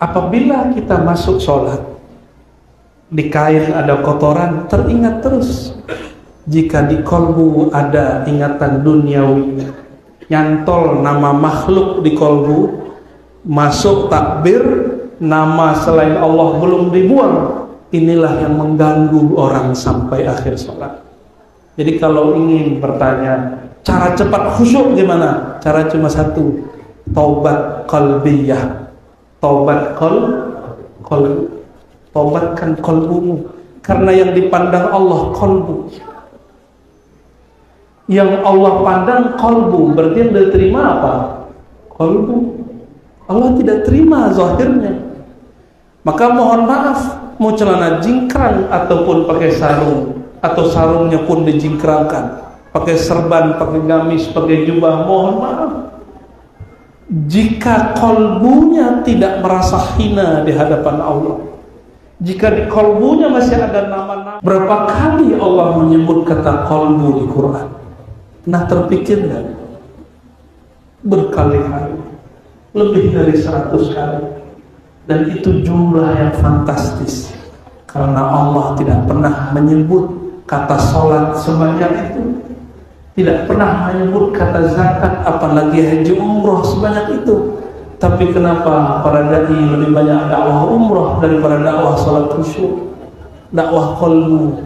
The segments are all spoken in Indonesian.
Apabila kita masuk sholat, di kain ada kotoran, teringat terus. Jika di kolbu ada ingatan duniawi, nyantol nama makhluk di kolbu, masuk takbir, nama selain Allah belum dibuang, inilah yang mengganggu orang sampai akhir sholat. Jadi kalau ingin bertanya, cara cepat khusyuk gimana? Cara cuma satu, taubat qalbiyah. Taubat qalb. Taubatkan kolbumu, karena yang dipandang Allah kolbu. Yang Allah pandang kolbu, berarti yang diterima apa? Kolbu. Allah tidak terima zahirnya. Maka mohon maaf, mau celana jingkrang ataupun pakai sarung, atau sarungnya pun dijingkrangkan, pakai serban, pakai gamis, pakai jubah, mohon maaf, jika kolbunya tidak merasa hina di hadapan Allah, jika di kolbunya masih ada nama-nama. Berapa kali Allah menyebut kata kolbu di Quran? Nah, terpikir nggak? Berkali-kali, lebih dari 100 kali. Dan itu jumlah yang fantastis, karena Allah tidak pernah menyebut kata sholat sebanyak itu, tidak pernah menyebut kata zakat, apalagi haji umroh sebanyak itu. Tapi kenapa para dai lebih banyak dakwah umroh daripada dakwah sholat khusyuk, dakwah kolbu?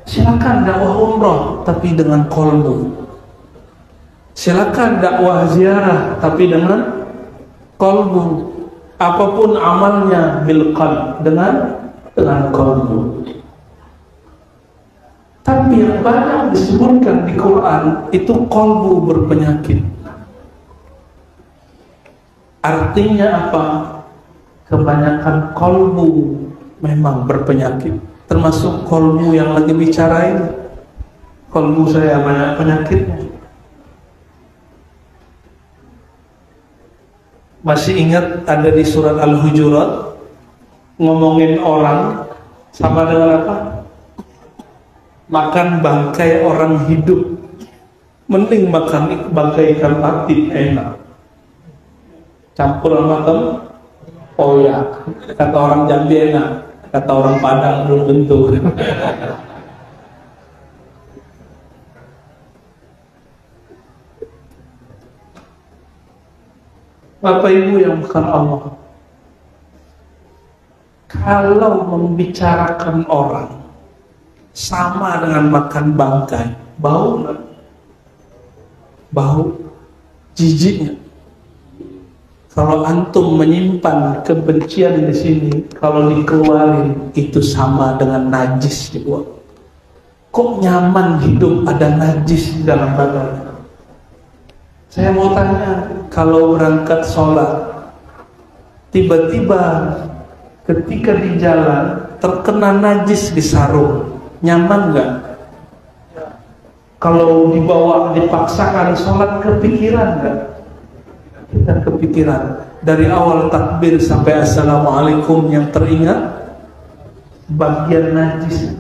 Silakan dakwah umroh tapi dengan kolbu, silakan dakwah ziarah tapi dengan kolbu. Apapun amalnya bil qalb, dengan kolbu. Tapi yang banyak disebutkan di Quran itu kolbu berpenyakit. Artinya apa? Kebanyakan kolbu memang berpenyakit, termasuk kolbu yang lagi bicara ini. Kolbu saya banyak penyakitnya. Masih ingat ada di surat Al-Hujurat ngomongin orang sama dengan apa? Makan bangkai orang hidup, mending makan bangkai ikan patin, enak. Campur sama tempoyak, kata orang Jambi enak, kata orang Padang belum tentu. Bapak Ibu yang bukan Allah, kalau membicarakan orang sama dengan makan bangkai, bau nggak? Bau, jijiknya. Kalau antum menyimpan kebencian di sini, kalau dikeluarin itu sama dengan najis dibuang. Kok nyaman hidup ada najis di dalam badan? Saya mau tanya, kalau berangkat sholat, tiba-tiba ketika di jalan terkena najis di sarung, nyaman nggak? Kalau dibawa dipaksakan sholat, kepikiran nggak? Kita kepikiran. Dari awal takbir sampai assalamualaikum yang teringat bagian najis.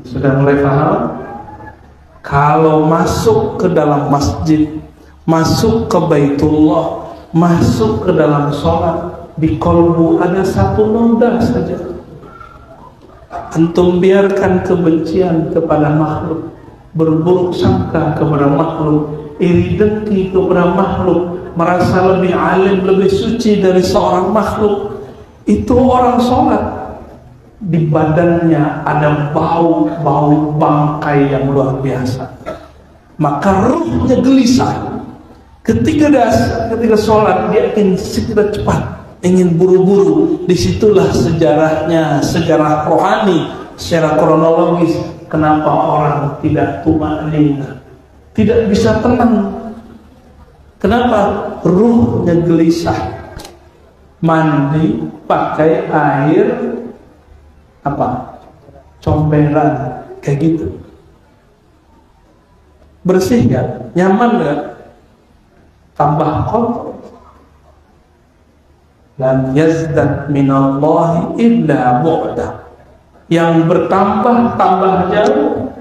Sudah mulai paham? Kalau masuk ke dalam masjid, masuk ke Baitullah, masuk ke dalam sholat, di kolbu ada satu noda saja. Antum biarkan kebencian kepada makhluk, berburuk sangka kepada makhluk, iri dengki kepada makhluk, merasa lebih alim, lebih suci dari seorang makhluk. Itu orang sholat, di badannya ada bau bangkai yang luar biasa, maka ruhnya gelisah. Ketika sholat dia ingin segera cepat, ingin buru-buru. Disitulah sejarahnya, sejarah rohani secara kronologis, kenapa orang tidak tumanina, tidak bisa tenang. Kenapa? Ruhnya gelisah. Mandi pakai air apa? Comberan, kayak gitu. Bersih gak? Nyaman gak? Tambah kotor. Lam yazdad minallahi illa bu'da. Yang bertambah tambah jauh.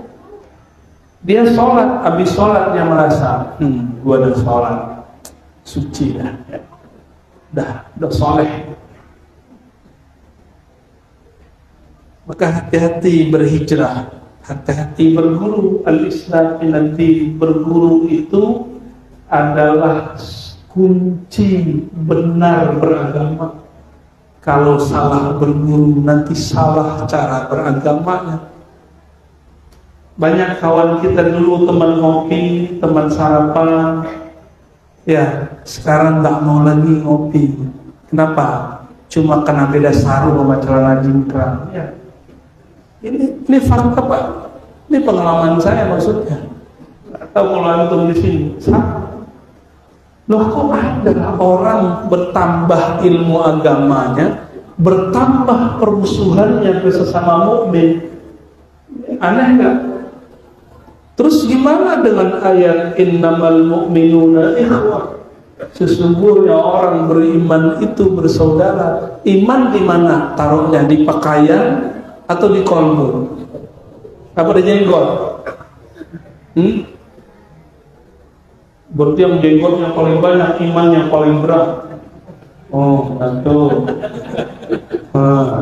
Dia sholat, habis sholat dia merasa, gua udah sholat, suci dah. udah soleh. Maka hati-hati berhijrah, hati-hati berguru. Al-Islam nanti berguru itu adalah kunci benar beragama. Kalau salah berguru nanti salah cara beragamanya. Banyak kawan kita dulu teman ngopi, teman sarapan, ya sekarang nggak mau lagi ngopi. Kenapa? Cuma karena beda sarung sama celana jingkrang. Ya. Ini fakta Pak. Ini pengalaman saya maksudnya. Atau kalau antum di sini, loh kok ada orang bertambah ilmu agamanya, bertambah permusuhannya ke sesama mukmin? Aneh nggak? Terus gimana dengan ayat innamal mu'minuna ikhwah? Sesungguhnya orang beriman itu bersaudara. Iman di mana? Taruhnya di pakaian atau di kolbu? Apa di jenggot? Berarti yang jenggotnya paling banyak, iman yang paling berat. Oh, itu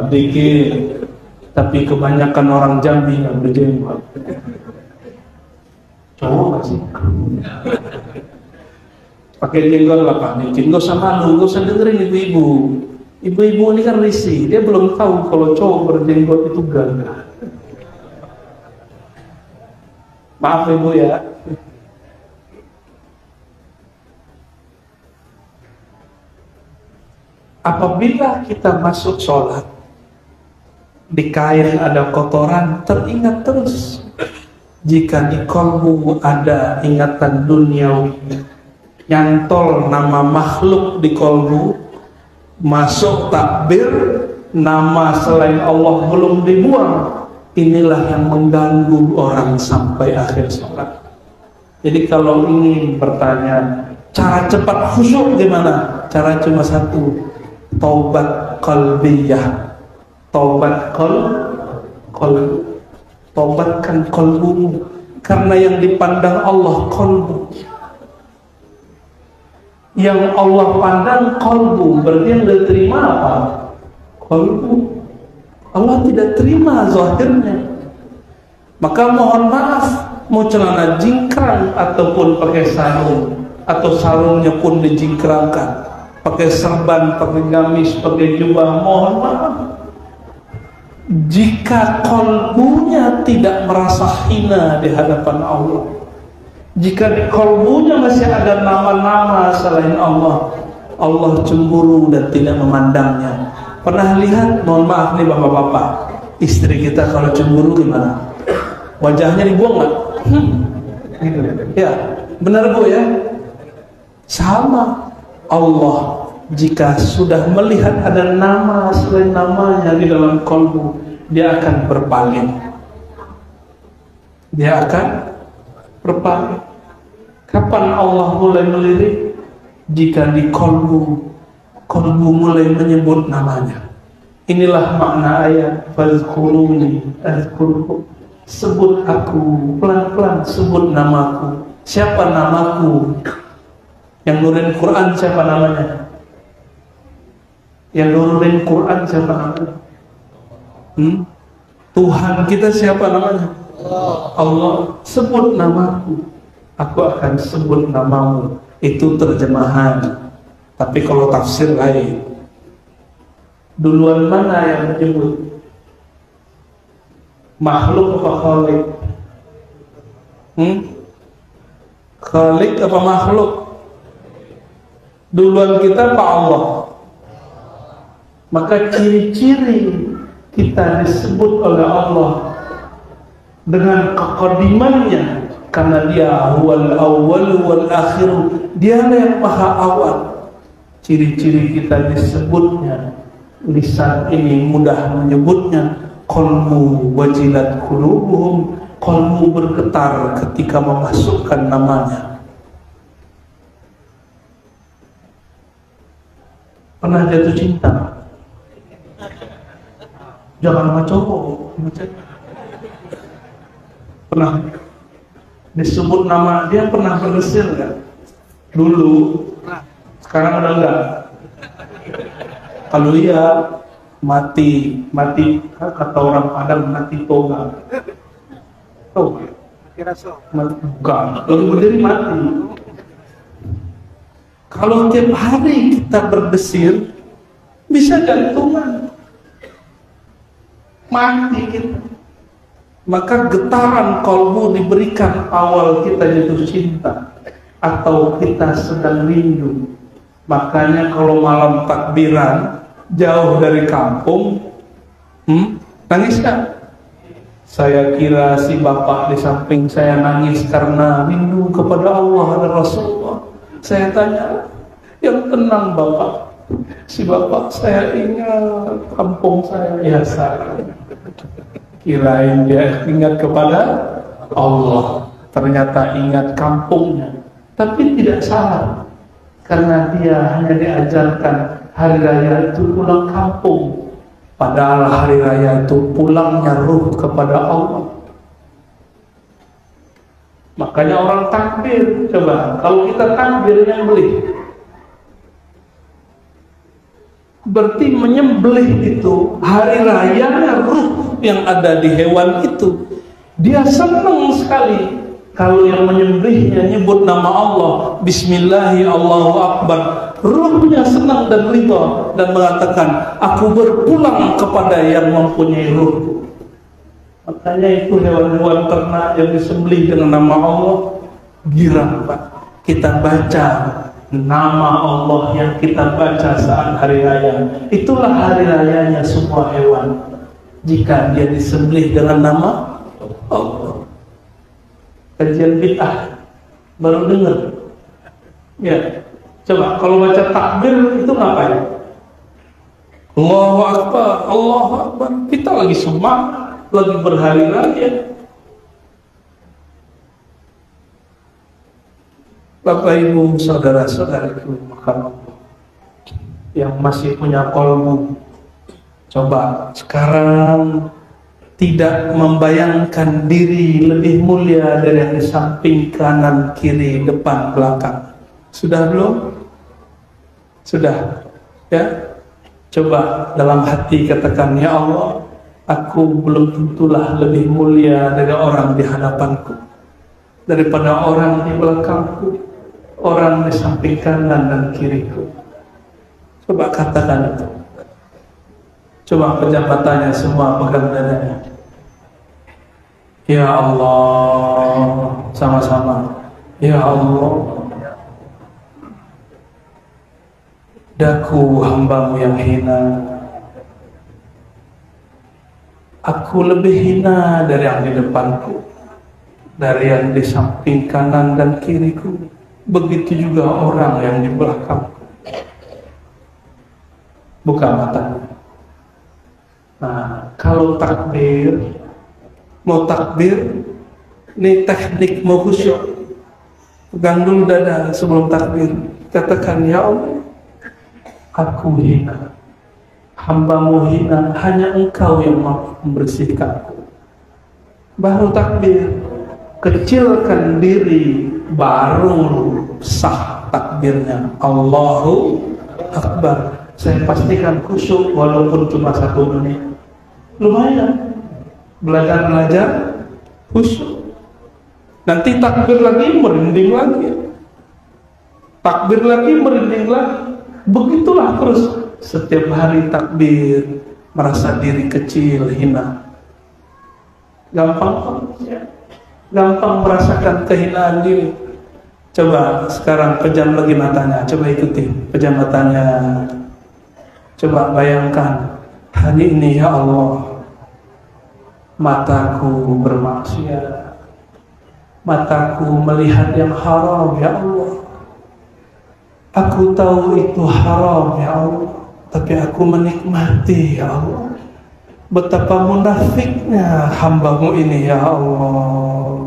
dikit. Tapi kebanyakan orang Jambi yang berjenggot. Cowok gak sih? Pakai jenggot lah Pak, dikit. Gak usah malu, gak usah dengerin ibu-ibu. Ibu-ibu ini kan risih, dia belum tahu kalau cowok berjenggot itu gagah. Maaf ibu ya. Apabila kita masuk sholat, di kain ada kotoran, teringat terus. Jika di kolbu ada ingatan duniawi, nyantol nama makhluk di kolbu, masuk takbir, nama selain Allah belum dibuang, inilah yang mengganggu orang sampai akhir sholat. Jadi kalau ingin bertanya, cara cepat khusyuk gimana? Cara cuma satu, taubat qalbiyah. Taubat qalbu. Taubatkan qalbumu, karena yang dipandang Allah qalbu. Yang Allah pandang qalbu, berarti yang diterima apa? Qalbu. Allah tidak terima zahirnya. Maka mohon maaf, mau celana jingkrang ataupun pakai sarung, atau sarungnya pun dijingkrangkan, pakai serban, pakai gamis, pakai jubah, mohon maaf, jika kolbunya tidak merasa hina di hadapan Allah, jika di kolbunya masih ada nama-nama selain Allah, Allah cemburu dan tidak memandangnya. Pernah lihat, mohon maaf nih bapak-bapak, istri kita kalau cemburu gimana? Wajahnya dibuang nggak? Gitu. Ya, benar Bu ya? Sama Allah, jika sudah melihat ada nama selain namanya di dalam kolbu, dia akan berpaling. Dia akan berpaling. Kapan Allah mulai melirik? Jika di kolbu mulai menyebut namanya. Inilah makna ayat fazkuruni azkurkum. Sebut aku, pelan-pelan sebut namaku. Siapa namaku? Yang nurin Quran siapa namanya? Yang nurin Quran siapa namanya? Tuhan kita siapa namanya? Allah. Sebut namaku, aku akan sebut namamu. Itu terjemahan. Tapi kalau tafsir lain, duluan mana yang menyebut? Makhluk apa khalik? Khalik apa makhluk? Duluan kita Pak Allah. Maka ciri-ciri kita disebut oleh Allah dengan kekodimannya, karena dia huwal awwal wal akhir, dia yang maha awal. Ciri-ciri kita disebutnya, lisan ini mudah menyebutnya, qalbu wajilat qulubuhum, qalbu bergetar ketika memasukkan namanya. Pernah jatuh cinta? Jangan sama cowok, pernah disebut nama dia, pernah berdesil nggak? Dulu, sekarang udah enggak. Kalau iya mati kata orang Padang mati toga. Oh, bukan, lebih dari mati. Kalau tiap hari kita berdesir, bisa jantungan, mati kita. Maka getaran kalbu diberikan awal kita jatuh cinta atau kita sedang rindu. Makanya kalau malam takbiran jauh dari kampung, nangis kan? Saya kira si bapak di samping saya nangis karena rindu kepada Allah dan Rasulullah. Saya tanya, yang tenang bapak. Si bapak, saya ingat kampung saya. Ya saya kirain dia ingat kepada Allah, ternyata ingat kampungnya. Tapi tidak salah, karena dia hanya diajarkan hari raya itu pulang kampung, padahal hari raya itu pulangnya ruh kepada Allah. Makanya orang takbir, coba kalau kita takbir nyembelih, berarti menyembelih itu hari raya ruh yang ada di hewan itu. Dia senang sekali kalau yang menyembelihnya nyebut nama Allah, Bismillahi Allahu Akbar. Ruhnya senang dan ridha dan mengatakan, aku berpulang kepada yang mempunyai ruh. Makanya itu hewan-hewan ternak yang disembelih dengan nama Allah girang, Pak. Kita baca nama Allah yang kita baca saat hari raya, itulah hari rayanya semua hewan. Jika dia disembelih dengan nama Allah. Kajian bid'ah baru dengar. Ya, coba kalau baca takbir itu ngapain? Allahu Akbar, Allahu Akbar. Kita lagi semangat, lagi berhari raya. Bapak Ibu saudara-saudariku yang masih punya kolbu, coba sekarang tidak membayangkan diri lebih mulia dari yang di samping, kanan, kiri, depan, belakang. Sudah belum? Sudah? Ya? Coba dalam hati katakan, ya Allah, aku belum tentulah lebih mulia dari orang di hadapanku, daripada orang di belakangku, orang di samping kanan dan kiriku. Coba katakan itu. Coba pejabatannya semua pegang dadanya. Ya Allah, sama-sama. Ya Allah, daku hambamu yang hina. Aku lebih hina dari yang di depanku, dari yang di samping kanan dan kiriku. Begitu juga orang yang di belakangku. Buka matanya. Nah, kalau takbir, mau takbir, ini teknik mau khusyuk. Pegang dulu dada sebelum takbir. Katakan, ya Allah, aku hina, hambamu hina, hanya engkau yang mampu membersihkanku. Baru takbir, kecilkan diri, baru sah takbirnya. Allahu Akbar. Saya pastikan khusyuk walaupun cuma 1 menit. Lumayan. Belajar khusyuk. Nanti takbir lagi, merinding lagi. Takbir lagi, merinding lagi. Begitulah terus. Setiap hari takbir, merasa diri kecil, hina. Gampang, ya. Gampang merasakan kehinaan diri. Coba sekarang pejam lagi matanya. Coba ikuti pejam matanya. Coba bayangkan hari ini, ya Allah, mataku bermaksiat, mataku melihat yang haram, ya Allah. Aku tahu itu haram, ya Allah, tapi aku menikmati, ya Allah. Betapa munafiknya hambamu ini, ya Allah.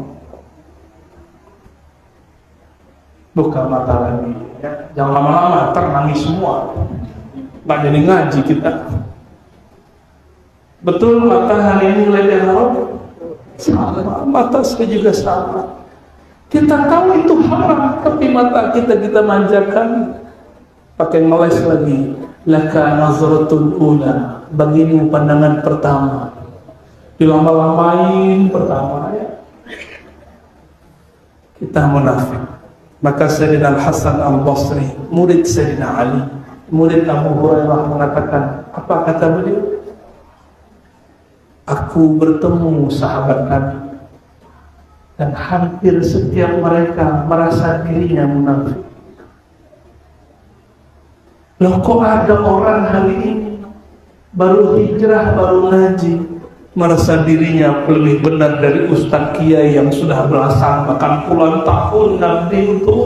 Buka mata lagi, ya. Jangan lama-lama, ntar nangis semua. Nggak jadi ngaji kita. Betul mata hari ini ngeliat yang haram? Sama, mata saya juga sama. Kita tahu itu haram, tapi mata kita manjakan, pakai ngeles lagi. laka nazratul ula, bagimu pandangan pertama. Dilama-lamain pertama ya. Kita munafik. Maka Sayyidina Al-Hasan Al-Basri, murid Sayyidina Ali, murid Abu Hurairah mengatakan, apa kata beliau? Aku bertemu sahabat Nabi dan hampir setiap mereka merasa dirinya munafik. Loh, kok ada orang hari ini baru hijrah, baru ngaji, merasa dirinya lebih benar dari Ustaz Kiai yang sudah belasan bahkan puluhan tahun Nabi itu.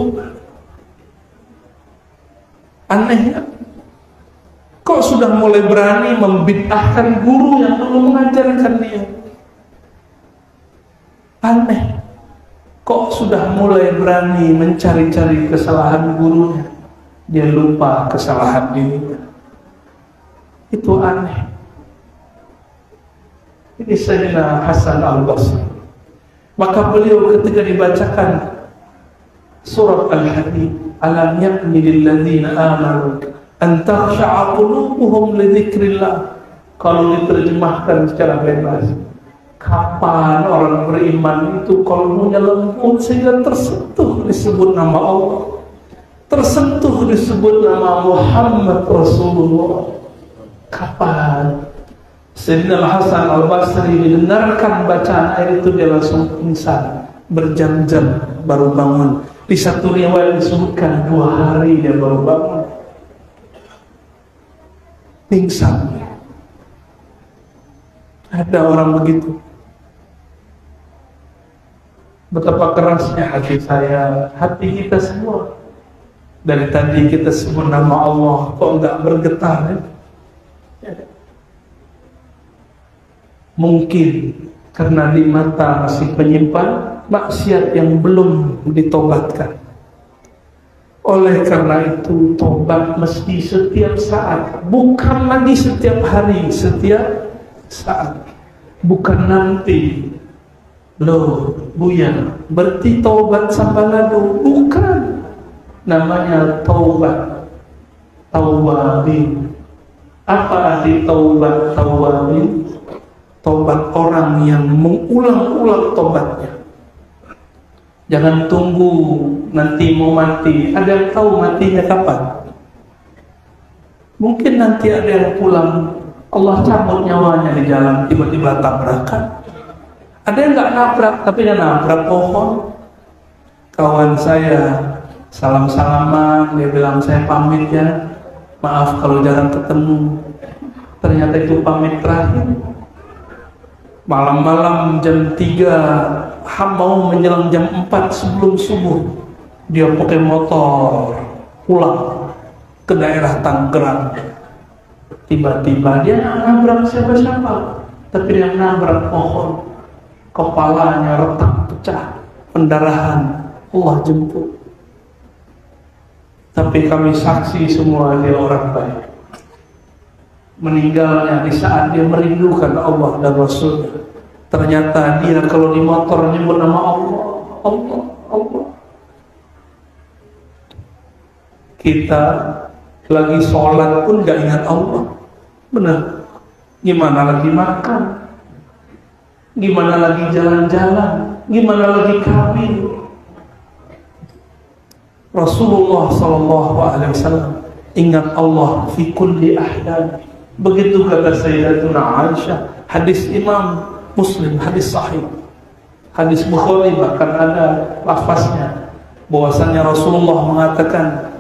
Anehnya, kok sudah mulai berani membid'ahkan guru yang dulu mengajarkan dia. Aneh, kok sudah mulai berani mencari-cari kesalahan gurunya, dia lupa kesalahan dirinya. Itu aneh. Ini Sayyidina Hasan Al-Basri. Maka beliau ketika dibacakan surat Al-Hadid, alam yakni lilladzina amanu an takhsha'a qulubuhum li dzikrillah. Kalau diterjemahkan secara bebas, kapan orang beriman itu kalbunya lembut sehingga tersentuh disebut nama Allah, tersentuh disebut nama Muhammad Rasulullah? Kapan? Sayyidina Hasan Al-Basri mendengarkan bacaan ayat itu, dia langsung pingsan, berjam-jam baru bangun. Di satu riwayat disebutkan 2 hari dia baru bangun, pingsan. Ada orang begitu. Betapa kerasnya hati saya, hati kita semua. Dari tadi kita sebut nama Allah, kok enggak bergetar ya? Mungkin karena di mata masih penyimpan maksiat yang belum ditobatkan. Oleh karena itu tobat mesti setiap saat, bukan lagi setiap hari, setiap saat. Bukan nanti, loh Buya berarti taubat sambalado, bukan. Namanya taubat tawabin. Apa arti taubat tawabin? Taubat orang yang mengulang-ulang tobatnya. Jangan tunggu nanti mau mati. Ada yang tahu matinya kapan? Mungkin nanti ada yang pulang, Allah cabut nyawanya di jalan, tiba-tiba tabrakan. Ada yang nggak nabrak, tapi dia nabrak pohon. Kawan saya salam-salaman, dia bilang saya pamit ya, maaf kalau jarang ketemu. Ternyata itu pamit terakhir. Malam-malam jam 3, mau menjelang jam 4 sebelum subuh, dia pakai motor pulang ke daerah Tangerang. Tiba-tiba dia nabrak siapa-siapa, tapi dia nabrak pohon, kepalanya retak pecah, pendarahan, Allah jemput. Tapi kami saksi semua dia orang baik. Meninggalnya di saat dia merindukan Allah dan Rasulnya. Ternyata dia kalau di motor nyebut nama Allah, Allah, Allah. Kita lagi sholat pun gak ingat Allah. Benar. Gimana lagi makan? Gimana lagi jalan-jalan? Gimana lagi kawin? Rasulullah SAW ingat Allah fi kulli ahyan. Begitu kata Sayyidatuna Aisyah. Hadis Imam Muslim, hadis sahih, hadis Bukhari bahkan ada lafaznya bahwasanya Rasulullah mengatakan,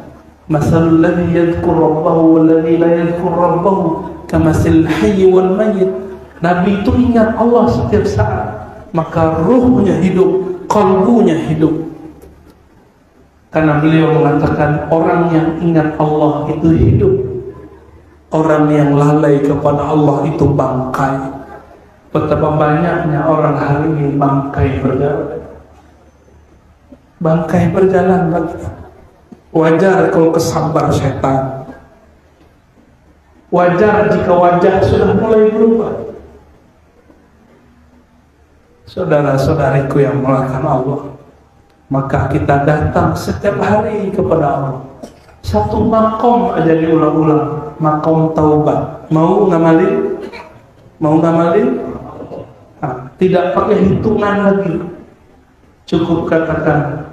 masalul ladzi yadhkur rabbahu wal ladzi la yadhkur rabbahu kamasil hayy wal mayyit. Nabi itu ingat Allah setiap saat, maka ruhnya hidup, kalbunya hidup. Karena beliau mengatakan orang yang ingat Allah itu hidup, orang yang lalai kepada Allah itu bangkai. Betapa banyaknya orang hari ini bangkai berjalan. Bangkai berjalan lagi. Wajar kalau kesambar setan. Wajar jika wajah sudah mulai berubah. Saudara-saudariku yang melakukan Allah, maka kita datang setiap hari kepada Allah. Satu makom aja diulang-ulang. makom taubat. Mau ngamalin? Mau ngamalin? Nah, tidak pakai hitungan lagi. Cukup katakan,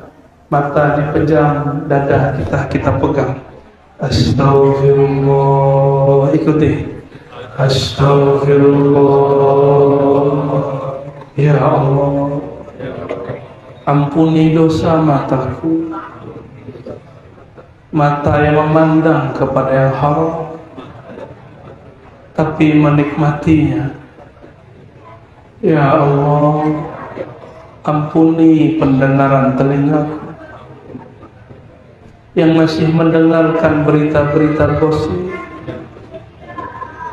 mata dipejam, dada kita pegang. Astaghfirullah. Ikuti. Astaghfirullah. Ya Allah, ampuni dosa mataku, mata yang memandang kepada yang haram tapi menikmatinya. Ya Allah, ampuni pendengaran telingaku yang masih mendengarkan berita-berita gosip,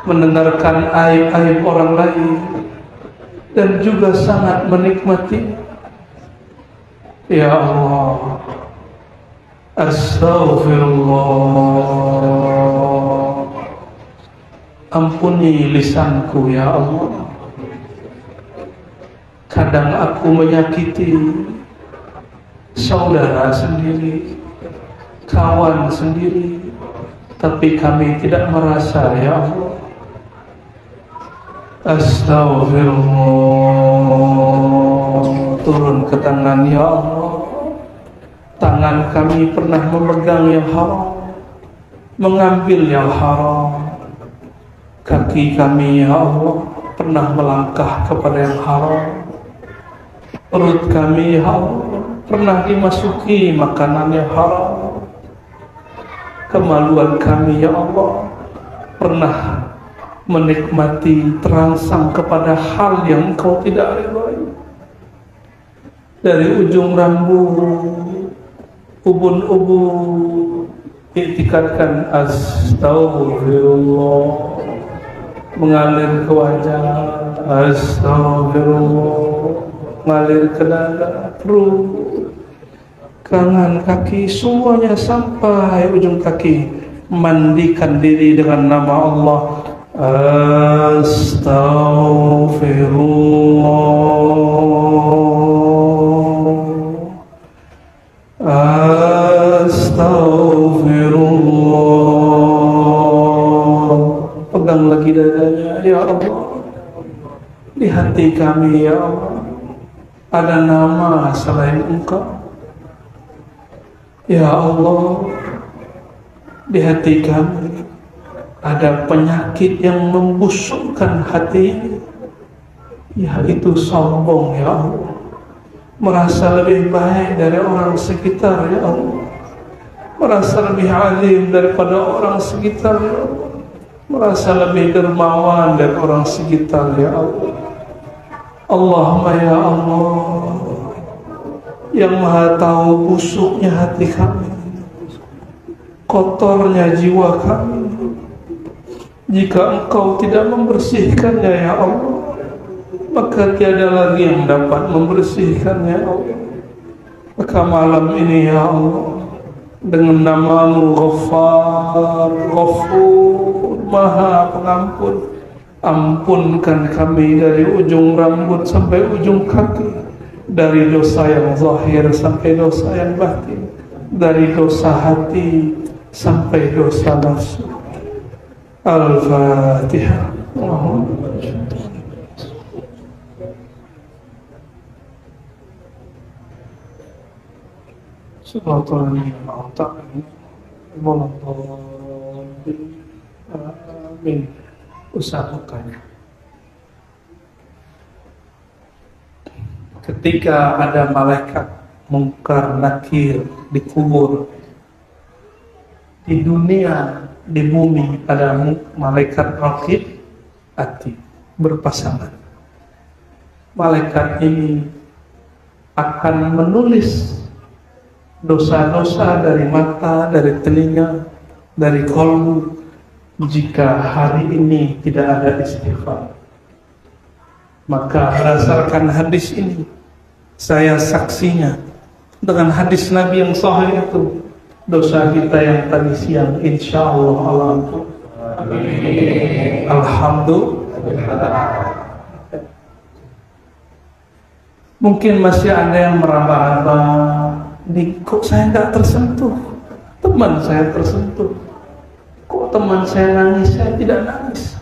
mendengarkan aib-aib orang lain, dan juga sangat menikmati. Ya Allah, astaghfirullah. Ampuni lisanku ya Allah. Kadang aku menyakiti saudara sendiri, kawan sendiri, tapi kami tidak merasa ya Allah. Astaghfirullah. Turun ke tangan ya Allah. Tangan kami pernah memegang yang haram, mengambil yang haram. Kaki kami ya Allah pernah melangkah kepada yang haram. Perut kami ya Allah pernah dimasuki makanan yang haram. Kemaluan kami ya Allah pernah menikmati terangsang kepada hal yang Engkau tidak ridhai. Dari ujung rambut, ubun-ubun, iktikadkan astaghfirullah, mengalir ke wajah, astaghfirullah, mengalir ke dada, perut, tangan, kaki, semuanya sampai ujung kaki. Mandikan diri dengan nama Allah. Astaghfirullah, astaghfirullah. Pegang lagi dadanya ya Allah. Di hati kami ya Allah ada nama selain Engkau. Ya Allah, di hati kami ada penyakit yang membusukkan hati, yaitu sombong ya Allah. Merasa lebih baik dari orang sekitar ya Allah. Merasa lebih alim daripada orang sekitar ya Allah. Merasa lebih dermawan dari orang sekitar ya Allah. Allahumma ya Allah, yang maha tahu busuknya hati kami, kotornya jiwa kami. Jika Engkau tidak membersihkannya ya Allah, maka tiada lagi yang dapat membersihkannya ya Allah. Maka malam ini ya Allah, dengan nama-Mu Ghaffar, Ghafur, Maha Pengampun, ampunkan kami dari ujung rambut sampai ujung kaki, dari dosa yang zahir sampai dosa yang batin, dari dosa hati sampai dosa nafsu. Al-Fatihah. Amin. Usahakan ketika ada malaikat Munkar Nakir dikubur di dunia, di bumi ada malaikat Raqib Atid berpasangan. Malaikat ini akan menulis dosa-dosa dari mata, dari telinga, dari kolbu jika hari ini tidak ada istighfar. Maka berdasarkan hadis ini, saya saksinya dengan hadis Nabi yang sahih itu, dosa kita yang tadi siang insya Allah Allah ampun. Alhamdulillah. Mungkin masih ada yang meraba-raba, kok saya nggak tersentuh, teman saya tersentuh, Kok teman saya nangis, saya tidak nangis?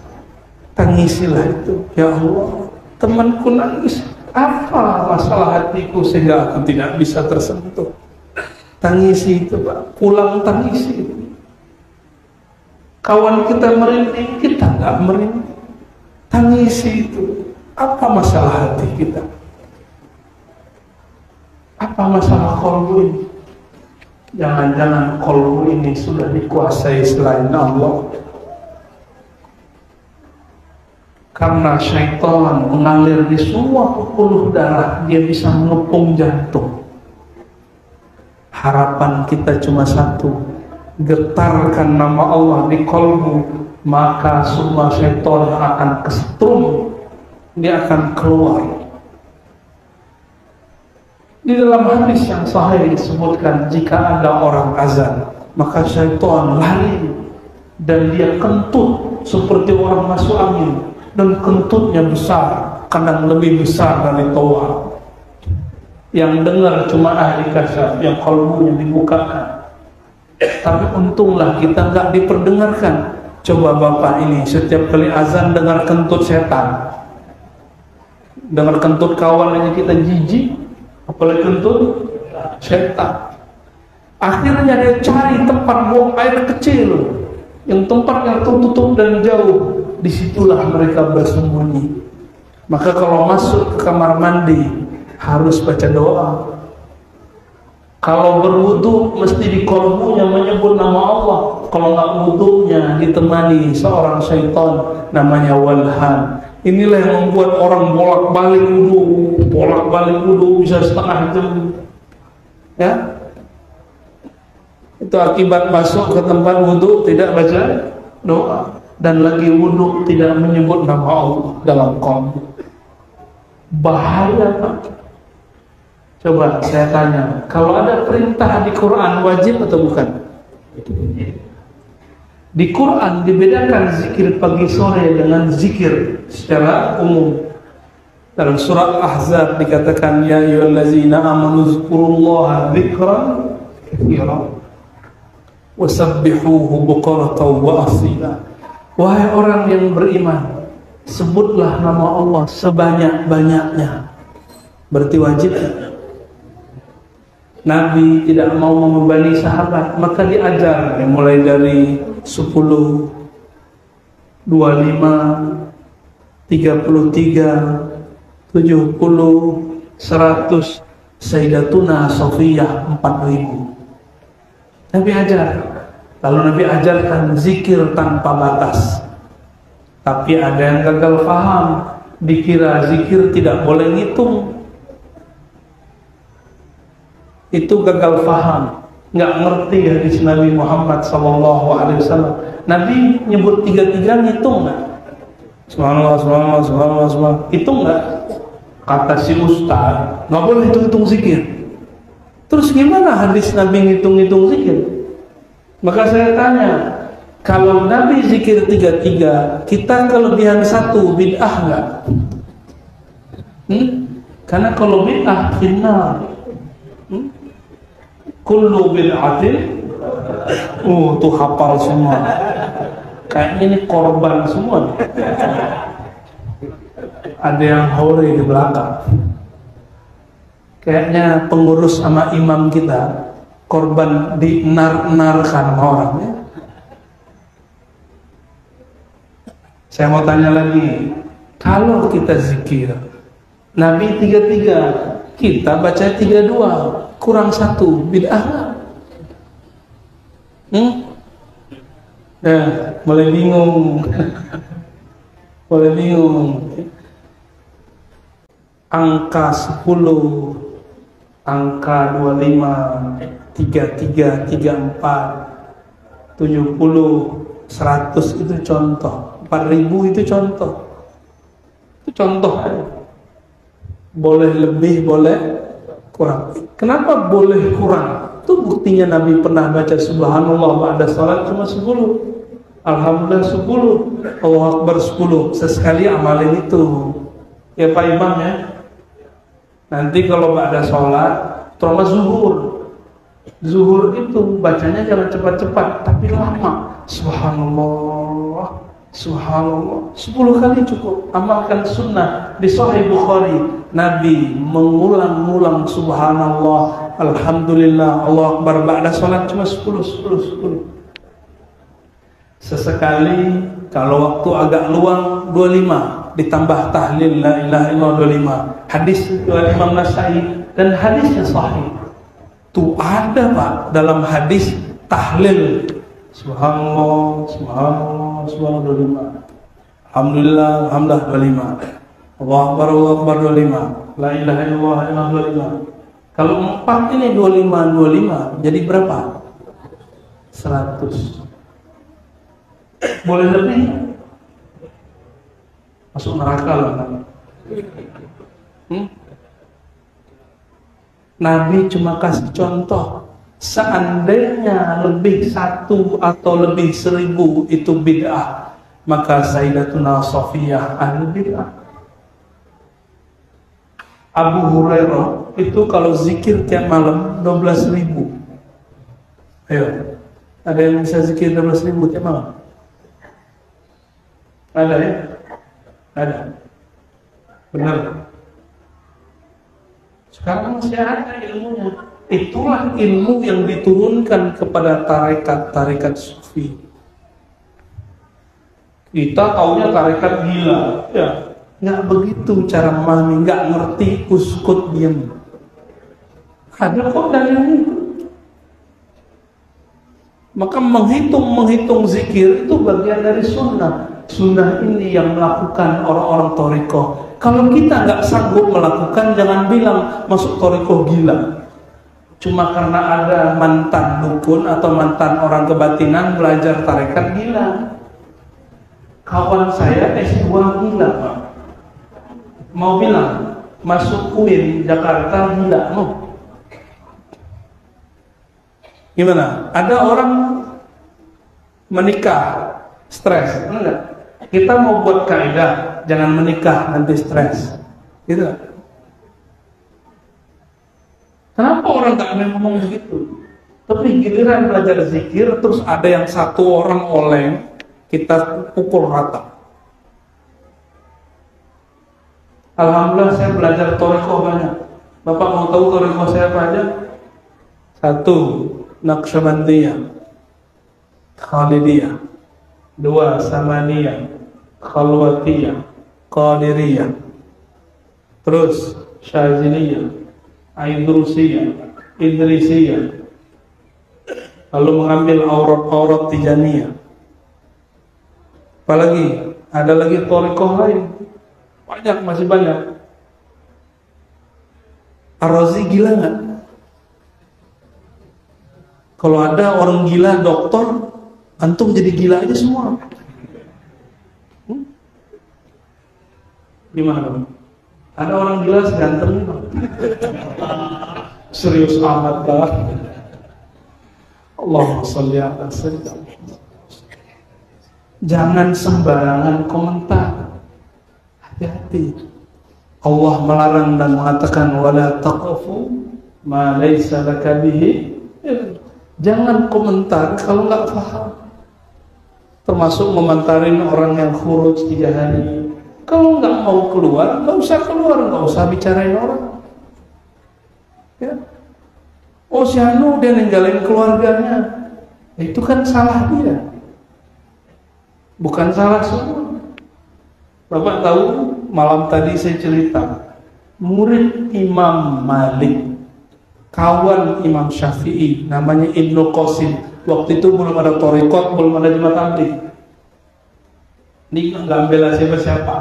Tangisilah itu. Ya Allah, temanku nangis. Apa masalah hatiku sehingga aku tidak bisa tersentuh? Tangisi itu Pak, pulang tangisi. Kawan kita merinding, kita nggak merinding. Tangisi itu. Apa masalah hati kita? Apa masalah kolbu ini? Jangan-jangan kolbu ini sudah dikuasai selain Allah. Karena syaitan mengalir di semua pembuluh darah, dia bisa mengepung jantung. Harapan kita cuma satu, getarkan nama Allah di kolbu, maka semua syaitan akan kesetrum, dia akan keluar. Di dalam hadis yang sahih disebutkan, jika ada orang azan, maka syaitan lari dan dia kentut seperti orang masuk angin, dan kentutnya besar, kadang lebih besar dari toa. Yang dengar cuma ahli kasyaf yang kalbunya dibukakan. Tapi untunglah kita nggak diperdengarkan. Coba Bapak ini setiap kali azan dengar kentut setan, dengar kentut kawannya kita jijik, apalagi kentut setan. Akhirnya dia cari tempat buang air kecil, yang tempatnya tertutup dan jauh. Disitulah mereka bersembunyi. Maka kalau masuk ke kamar mandi harus baca doa. Kalau berwudu mesti di kolbunya menyebut nama Allah. Kalau nggak wudunya ditemani seorang syaitan namanya walhan. Inilah yang membuat orang bolak-balik wudu bisa setengah jam. Ya, itu akibat masuk ke tempat wudu tidak baca doa, dan lagi wudu tidak menyebut nama Allah dalam kolbu. Bahaya Pak. Coba saya tanya, kalau ada perintah di Quran wajib atau bukan? Di Quran dibedakan zikir pagi sore dengan zikir secara umum. Dalam surat Ahzab dikatakan, ya ayyuhallazina amanu dzkurullaha dzikran katsiran wasabbihuhu bukratan wa asila. Wahai orang yang beriman, sebutlah nama Allah sebanyak-banyaknya. Berarti wajib. Nabi tidak mau membebani sahabat, maka diajar mulai dari 10, 25, 33, 70, 100. Sayyidatuna Sofiyah 4000. Nabi ajar. Lalu Nabi ajarkan zikir tanpa batas. Tapi ada yang gagal paham, dikira zikir tidak boleh ngitung. Itu gagal paham, nggak ngerti hadis Nabi Muhammad SAW. Nabi nyebut tiga-tiga ngitung nggak? Subhanallah, subhanallah, subhanallah, subhanallah. Hitung nggak? Kata si Ustaz, nggak boleh hitung-hitung zikir. Terus gimana hadis Nabi ngitung-ngitung zikir? Maka saya tanya, kalau Nabi zikir tiga-tiga, kita kelebihan satu, bid'ah nggak? Karena kalau bid'ah finnar. Kullu bid'atin, tuh hafal semua. Kayaknya ini korban semua. Ada yang hore di belakang. Kayaknya pengurus sama imam kita korban dinar-narkan sama orang ya. Saya mau tanya lagi, kalau kita zikir Nabi 33, kita baca 32, kurang 1, bid'ah. Mulai bingung. Mulai bingung. Angka 10, angka 25, 33, 34, 70, 100 itu contoh. 4000 itu contoh. Itu contoh. Boleh lebih, boleh kurang. Kenapa boleh kurang? Itu buktinya Nabi pernah baca subhanallah ba'da salat cuma 10, alhamdulillah 10, Allahu akbar 10. Sesekali amalin itu ya Pak Imam ya. Nanti kalau ba'da salat terutama zuhur itu bacanya jangan cepat-cepat tapi lama. Subhanallah, subhanallah. 10 kali cukup. Amalkan sunnah. Di Sahih Bukhari, Nabi mengulang-ulang subhanallah, alhamdulillah, Allah Akbar ba'da salat cuma 10. Sesekali kalau waktu agak luang 25, ditambah tahlil la ilaha illallah 25. Hadis riwayat Imam Nasai dan hadisnya sahih. Tuh ada Pak dalam hadis tahlil subhanallah, subhanallah, subhanallah 25. Alhamdulillah, alhamdulillah 25. Allahu Akbar, Allahu Akbar 25. La ilaha illallah 25. Kalau 4 ini 25 jadi berapa? 100. Boleh lebih? Masuk neraka lah. Nabi cuma kasih contoh. Seandainya lebih 1 atau lebih 1000 itu bid'ah, maka Sayyidatuna Safiyah ahli bid'ah. Abu Hurairah itu kalau zikir tiap malam 12.000. Ayo, ada yang bisa zikir 12.000 tiap malam? Ada ya? Ada. Benar. Sekarang masih ada ilmunya. Itulah ilmu yang diturunkan kepada tarekat sufi. Kita taunya tarekat gila, ya. Nggak begitu cara memahami, nggak ngerti, uskut diam. Ada kok dalilnya itu. Maka menghitung zikir itu bagian dari sunnah. Sunnah ini yang melakukan orang-orang thariqah. Kalau kita nggak sanggup melakukan, jangan bilang masuk thariqah gila. Cuma karena ada mantan dukun atau mantan orang kebatinan belajar tarekat gila. Kawan saya S2 gila Pak. Mau bilang masuk UIN Jakarta gila mau. Gimana? Ada orang menikah stres, enggak? Kita mau buat kaidah, jangan menikah nanti stres, gitu. Kenapa orang tak boleh ngomong begitu? Tapi giliran belajar zikir, terus ada yang satu orang oleng, kita pukul rata. Alhamdulillah saya belajar thariqah banyak. Bapak mau tahu thariqah saya apa aja? 1. Naqsyabandiyah, Khalidiyah. 2. Samaniyah, Khalwatiyah, Qadiriyah. Terus Syaziliyah, Aidrusiyah, Idrisiyah. Lalu mengambil aurat-aurat Tijaniyah. Apalagi? Ada lagi thariqah lain. Banyak, masih banyak. Ar-Razi gila nggak? Kalau ada orang gila dokter, antum jadi gila aja semua. Gimana Bang? Ada orang gila seganteng nih Bang. Serius amat Bang. Allahumma sholli ala sayyidina Muhammad. Jangan sembarangan komentar. Hati-hati. Allah melarang dan mengatakan wala taqfu ma laysa laka bihi. Jangan komentar kalau nggak paham. Termasuk komentarin orang yang khuruj 3 hari. Kalau nggak mau keluar, nggak usah keluar, nggak usah bicarain orang. Ya. Oh si Anu dia ninggalin keluarganya, itu kan salah dia, bukan salah semua. Bapak tahu malam tadi saya cerita, murid Imam Malik, kawan Imam Syafi'i, namanya Ibnu Qasim. Waktu itu belum ada thariqat, belum ada jemaah tabligh. Ini nggak bela siapa-siapa.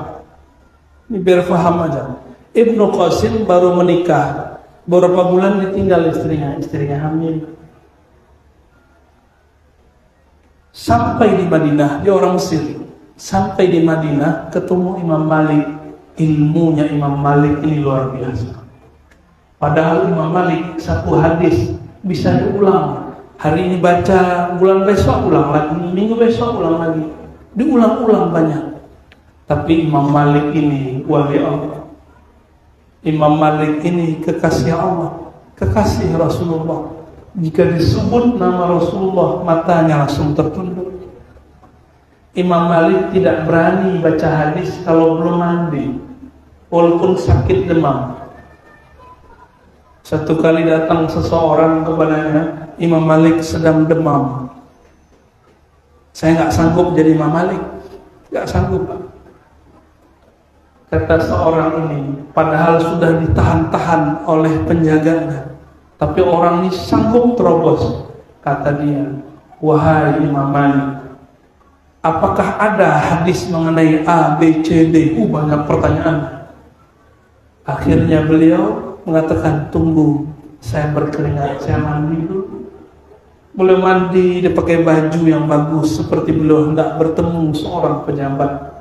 Ini biar paham aja. Ibnu Qasim baru menikah. Beberapa bulan ditinggal istrinya hamil. Sampai di Madinah, dia orang Mesir. Sampai di Madinah ketemu Imam Malik. Ilmunya Imam Malik ini luar biasa. Padahal Imam Malik satu hadis bisa diulang. Hari ini baca, bulan besok ulang lagi, minggu besok ulang lagi. Diulang-ulang banyak. Tapi Imam Malik ini wali Allah. Imam Malik ini kekasih Allah, kekasih Rasulullah. Jika disebut nama Rasulullah, matanya langsung tertunduk. Imam Malik tidak berani baca hadis kalau belum mandi, walaupun sakit demam. Satu kali datang seseorang kepadanya, Imam Malik sedang demam. Saya nggak sanggup jadi Imam Malik, nggak sanggup, Pak. Kata seorang ini, padahal sudah ditahan-tahan oleh penjaganya, tapi orang ini sanggup terobos. Kata dia, wahai Imam Malik, apakah ada hadis mengenai A, B, C, D? Banyak pertanyaan. Akhirnya beliau mengatakan, tunggu, saya berkeringat, saya mandi dulu. Mulai mandi, dia pakai baju yang bagus, seperti beliau hendak bertemu seorang pejabat.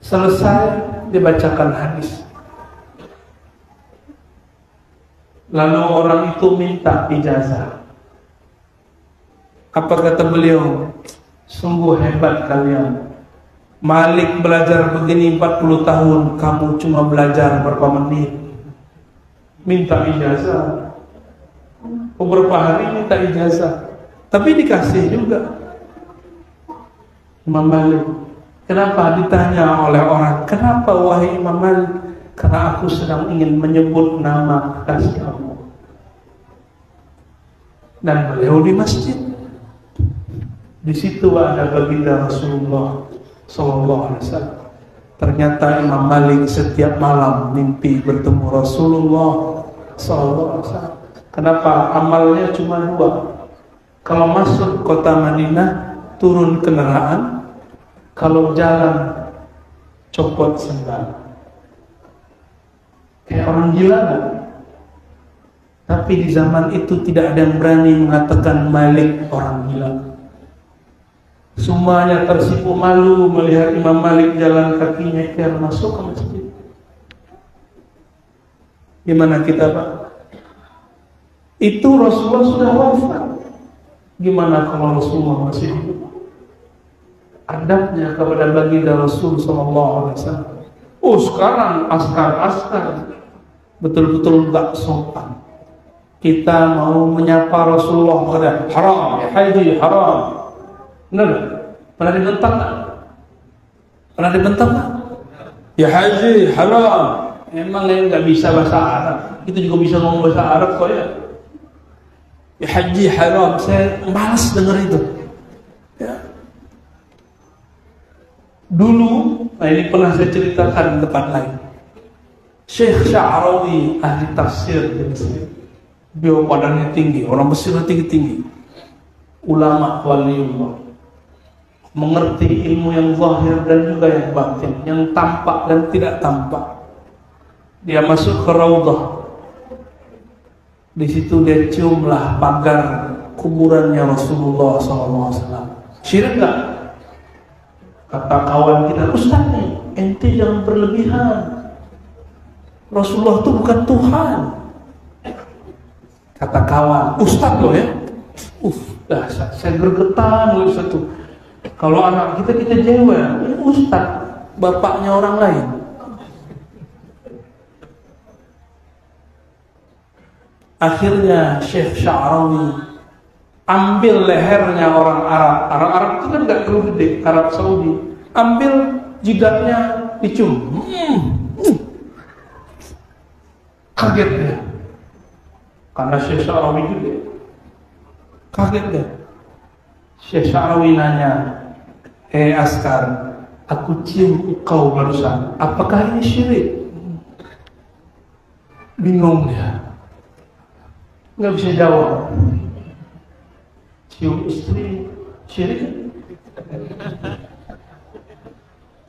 Selesai, dibacakan hadis. Lalu orang itu minta ijazah. Apa kata beliau? Sungguh hebat kalian. Malik belajar begini 40 tahun, kamu cuma belajar berapa menit. Minta ijazah. Beberapa hari minta ijazah, tapi dikasih juga. Imam Malik, kenapa ditanya oleh orang, kenapa wahai Imam Malik? Karena aku sedang ingin menyebut nama kekasih kamu. Dan beliau di masjid. Di situ ada baginda Rasulullah SAW. Ternyata Imam Malik setiap malam mimpi bertemu Rasulullah SAW. Kenapa? Amalnya cuma 2. Kalau masuk kota Madinah, turun kendaraan. Kalau jalan, copot sendal. Kayak orang gila kan? Tapi di zaman itu tidak ada yang berani mengatakan Malik orang gila. Semuanya tersipu malu melihat Imam Malik jalan kaki nyeker masuk ke masjid. Gimana kita, Pak? Itu Rasulullah sudah wafat. Gimana kalau Rasulullah masih hidup? Adabnya kepada baginda Rasul SAW. Sekarang askar-askar betul-betul gak sopan. Kita mau menyapa Rasulullah kepada haram, ya haji, haram. Benar? Pernah dibentang gak? Pernah dibentang gak? Ya haji, haram. Emang yang gak bisa bahasa Arab. Kita juga bisa ngomong bahasa Arab kok ya. Ya haji haram, saya malas dengar itu. Ya. Dulu, ini pernah saya ceritakan di tempat lain. Syekh Sya'rawi, ahli tafsir di Mesir. Beliau badannya tinggi, orang Mesir tinggi-tinggi. Ulama waliullah. Mengerti ilmu yang zahir dan juga yang batin, yang tampak dan tidak tampak. Dia masuk ke Raudhah. Di situ dia ciumlah pagar kuburannya Rasulullah SAW. Syirik gak? Kata kawan kita, Ustaz nih, ente jangan berlebihan. Rasulullah itu bukan Tuhan. Kata kawan, Ustaz loh ya. Dah saya gergetan loh satu. Kalau anak kita jewel, ini Ustaz, bapaknya orang lain. Akhirnya Syekh Sya'rawi ambil lehernya orang Arab. Arab itu kan gak terlalu gede, Arab Saudi. Ambil jidatnya, dicium. Kaget dia. Karena Syekh Sya'rawi gede. Kaget dia. Syekh Sya'rawi nanya, askar, aku cium kau barusan. Apakah ini syirik? Bingung dia. Nggak bisa jawab. Cium istri syirik?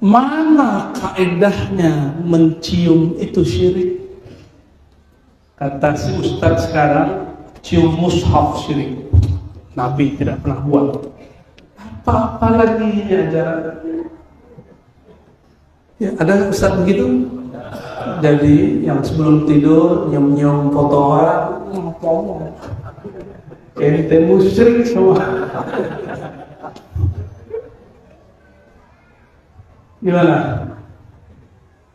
Mana kaedahnya mencium itu syirik? Kata si Ustadz sekarang, cium mushaf syirik. Nabi tidak pernah buat. Apa lagi ini ajaran? Ya, ada Ustadz begitu? Jadi yang sebelum tidur nyium-nyium foto orang, ngomong ente musyrik semua. Gimana?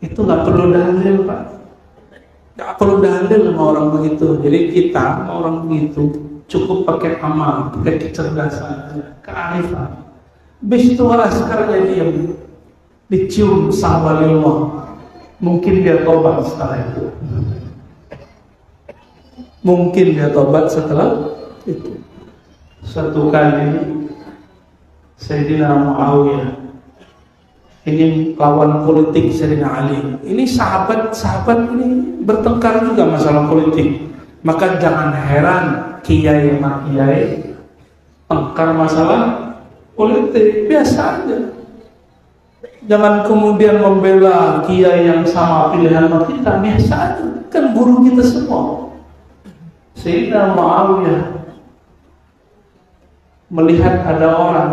Itu nggak perlu dalil, Pak. Nggak perlu dalil sama orang begitu. Jadi kita sama orang begitu cukup pakai amal, pakai kecerdasan, kearifan. Bis itu askarnya diam, dicium sama Allah. Mungkin dia tobat setelah itu. Mungkin dia tobat setelah itu. Satu kali Sayyidina Muawiyah ingin lawan politik Sayyidina Ali. Ini sahabat-sahabat ini bertengkar juga masalah politik. Maka jangan heran kiai sama kiai tengkar masalah politik, biasa aja. Jangan kemudian membela kiai yang sama pilihan sama kita, biasa aja. Kan guru kita semua. Sayyidina Muawiyah melihat ada orang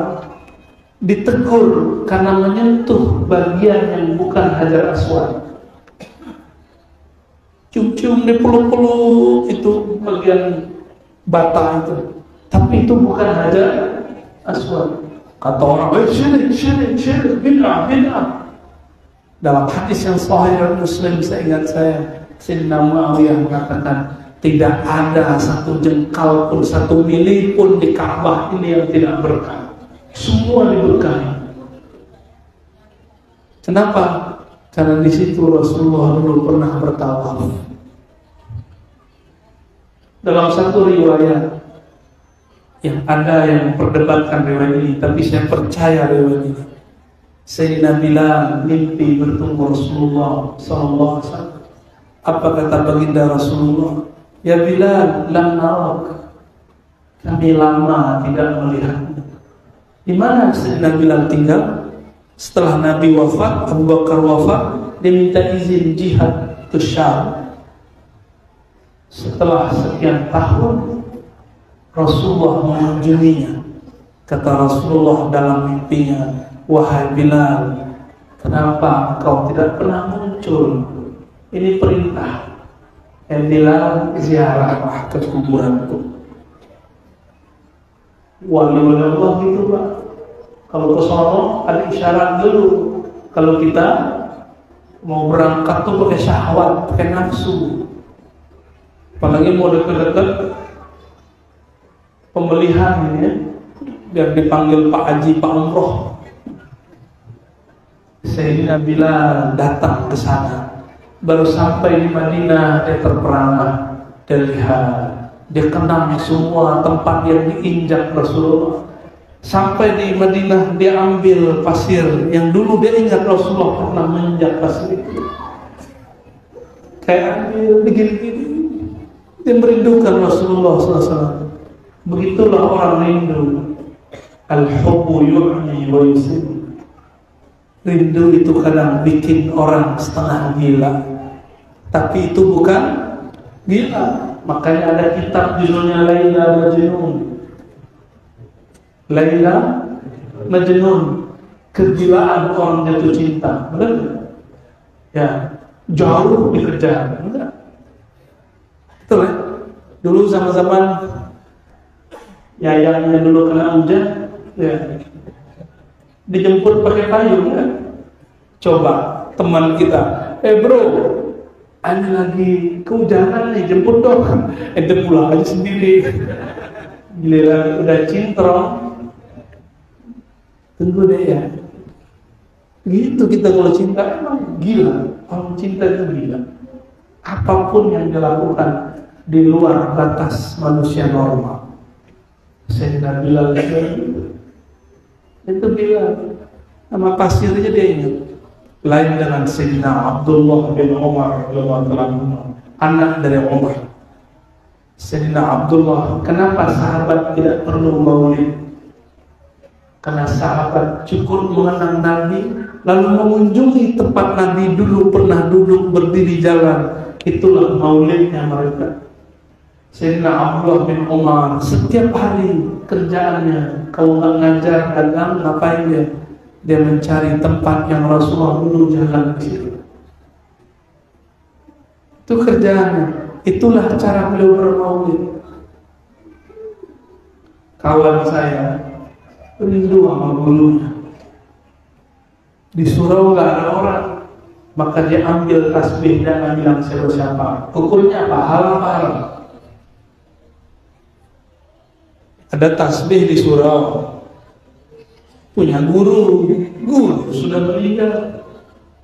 ditegur karena menyentuh bagian yang bukan Hajar Aswad. Cium-cium di peluk-peluk itu bagian bata itu. Tapi itu bukan Hajar Aswad. Kata orang, syirik, bid'ah. Dalam hadis yang sahih Muslim, saya ingat Sayyidina Muawiyah mengatakan, tidak ada satu jengkal pun, satu mili pun di Ka'bah ini yang tidak berkah. Semua diberkahi. Kenapa? Karena di situ Rasulullah dulu pernah bertawaf. Dalam satu riwayat yang ada yang memperdebatkan riwayat ini, tapi saya percaya riwayat ini. Sayyidina Bilal mimpi bertemu Rasulullah SAW. Apa kata baginda Rasulullah? Ya Bilal, lam narak. Kami lama tidak melihatmu. Di mana Sayyidina Bilal tinggal? Setelah Nabi wafat, Abu Bakar wafat, dia minta izin jihad ke Syam. Setelah sekian tahun, Rasulullah mengunjunginya. Kata Rasulullah dalam mimpinya, wahai Bilal, kenapa engkau tidak pernah muncul? Ini perintah. Bilal, ziarahlah ke kuburanku. Wali-wali Allah gitu Pak. Kalau ke sono ada isyarat dulu. Kalau kita mau berangkat tuh pakai syahwat, pakai nafsu. Apalagi mau dekat-dekat pembelian ini ya, biar dipanggil Pak Haji, Pak Umroh. Sayyidina Bilal datang ke sana. Baru sampai di Madinah dia terperangah, dia lihat, dia kenang semua tempat yang diinjak Rasulullah. Sampai di Madinah dia ambil pasir yang dulu dia ingat Rasulullah pernah menginjak pasir itu. Kayak ambil begini-begini. Dia merindukan Rasulullah SAW. Begitulah orang rindu. Al-hubbu yu'mi wa yusim. Rindu itu kadang bikin orang setengah gila. Tapi itu bukan gila. Makanya ada kitab judulnya Laila Majnun. Laila Majnun. Kegilaan orang jatuh cinta. Benar? Ya, jauh dikejar. Benar? Betul ya? Dulu zaman-zaman yayangnya dulu kena hujan, ya dijemput pakai payung kan? Coba teman kita, bro, ini lagi kehujanan nih, jemput dong. Ente pulang aja sendiri. Giliran udah cintrong, tunggu deh ya. Gitu kita kalau cinta, emang gila. Kalau cinta itu gila. Apapun yang dilakukan di luar batas manusia normal. Sayyidina Bilal itu Bilal nama pasirnya dia ingat. Lain dengan Sayyidina Abdullah bin Umar anak dari Umar. Sayyidina Abdullah, kenapa sahabat tidak perlu maulid? Karena sahabat cukup mengenang Nabi, lalu mengunjungi tempat Nabi dulu pernah duduk berdiri jalan. Itulah maulidnya mereka. Sayyidina Abdullah bin Umar setiap hari kerjaannya, kalau nggak ngajar dagang ngapain dia? Dia mencari tempat yang Rasulullah dulu jalan di situ. Itu kerjaannya. Itulah cara beliau bermaulid. Kawan saya rindu sama gurunya. Di surau nggak ada orang, maka dia ambil tasbih dan nggak bilang siapa-siapa. Hukumnya apa? Halal apa haram? Ada tasbih di surau, punya guru sudah meninggal.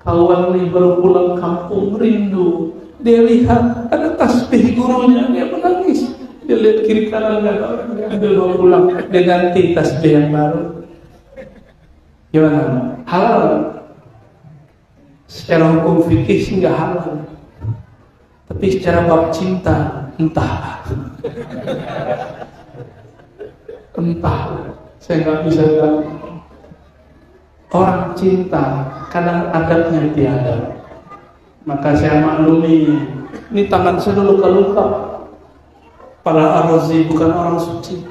Kawan nih baru pulang kampung rindu, dia lihat ada tasbih gurunya, dia menangis. Dia lihat kiri kanan nggak ada orang, dia bawa pulang, dia ganti tasbih yang baru. Gimana? Halal? Secara hukum fikih sih nggak halal, tapi secara bab cinta entah, saya nggak bisa tahu. Orang cinta kadang adabnya tiada, maka saya maklumi. Ini tangan saya luka-luka. Para Ar-Razi bukan orang suci,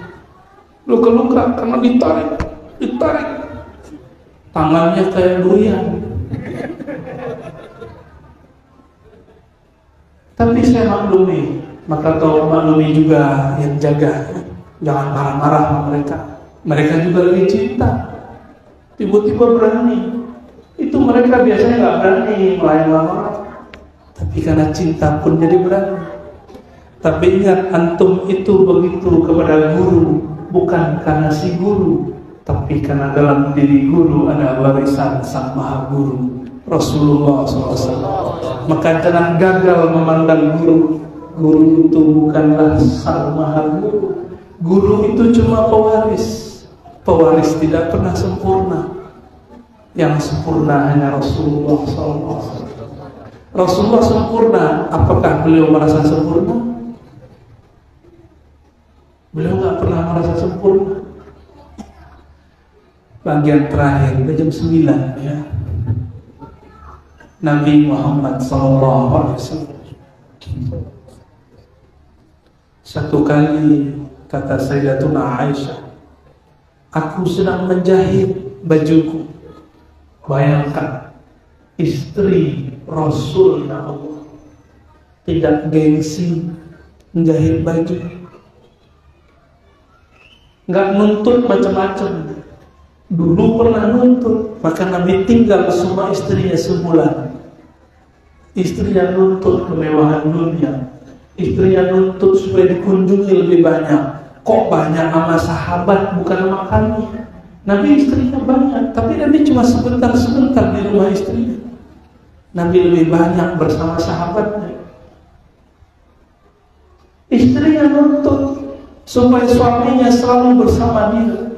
luka-luka karena ditarik, tangannya kayak durian. Tapi saya maklumi, maka kau maklumi juga yang jaga. Jangan marah-marah sama mereka. Mereka juga lagi cinta. Tiba-tiba berani. Itu mereka biasanya nggak berani melayang lamaran, tapi karena cinta pun jadi berani. Tapi ingat, antum itu begitu kepada guru bukan karena si guru, tapi karena dalam diri guru ada warisan sang maha guru Rasulullah SAW. Maka jangan gagal memandang guru. Guru itu bukanlah sang maha guru. Guru itu cuma pewaris. Pewaris tidak pernah sempurna. Yang sempurna hanya Rasulullah SAW. Rasulullah sempurna. Apakah beliau merasa sempurna? Beliau nggak pernah merasa sempurna. Bagian terakhir, jam 9 ya. Nabi Muhammad SAW. Satu kali kata Sayyidatuna Aisyah, aku sedang menjahit bajuku. Bayangkan, istri Rasulnya Allah tidak gengsi menjahit baju, nggak nuntut macam-macam. Dulu pernah nuntut, maka Nabi tinggal semua istrinya sebulan. Istrinya nuntut kemewahan dunia, istrinya nuntut supaya dikunjungi lebih banyak. Kok banyak sama sahabat bukan sama kami? Nabi istrinya banyak, tapi Nabi cuma sebentar-sebentar di rumah istrinya. Nabi lebih banyak bersama sahabatnya. Istrinya nuntut supaya suaminya selalu bersama dia.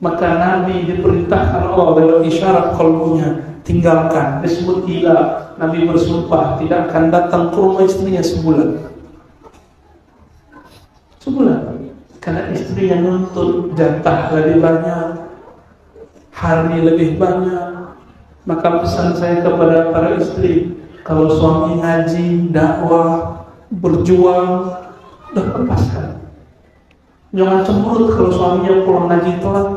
Maka Nabi diperintahkan Allah lewat isyarat kalbunya, tinggalkan, disebut gila. Nabi bersumpah tidak akan datang ke rumah istrinya sebulan. Karena istrinya nuntut jatah lebih banyak, hari lebih banyak. Maka pesan saya kepada para istri, kalau suami ngaji, dakwah, berjuang, udah lepaskan. Jangan cemberut kalau suaminya pulang ngaji telat.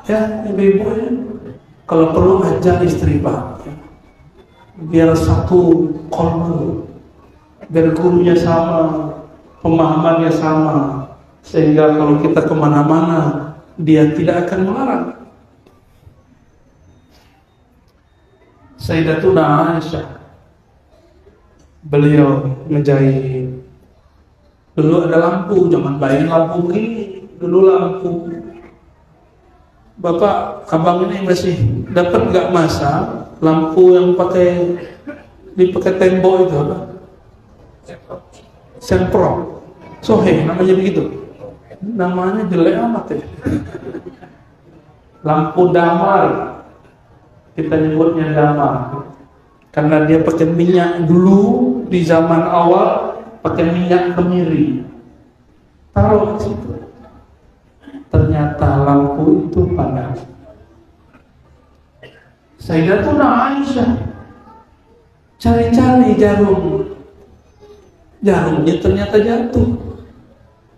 Ya, ibu-ibu ya. Kalau perlu ajar istri Pak, biar satu kolbu, biar gurunya sama, pemahamannya sama, sehingga kalau kita kemana-mana dia tidak akan melarang. Sayyidatuna Aisyah, beliau menjahit. Dulu ada lampu, jangan bayangin lampu begini. Dulu lampu. Bapak, abang ini masih dapat nggak masa lampu yang dipakai tembok itu apa? Sempro, sohe namanya begitu. Namanya jelek amat ya. Lampu damar, kita nyebutnya damar, karena dia pakai minyak dulu di zaman awal, pakai minyak kemiri. Taruh di situ. Ternyata lampu itu panas. Sayyidatuna Aisyah cari-cari jarum. Jarumnya ternyata jatuh.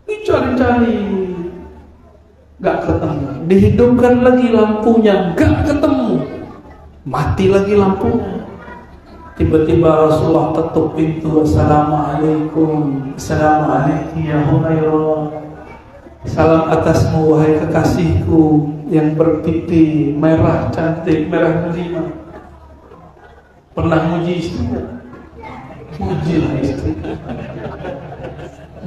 Dicari-cari, gak ketemu. Dihidupkan lagi lampunya, gak ketemu. Mati lagi lampunya. Tiba-tiba Rasulullah ketuk pintu. Assalamualaikum. Assalamualaikum ya Humairah. Salam atasmu wahai kekasihku yang berpipi merah cantik, merah delima. Pernah muji istrinya? Mujilah istri.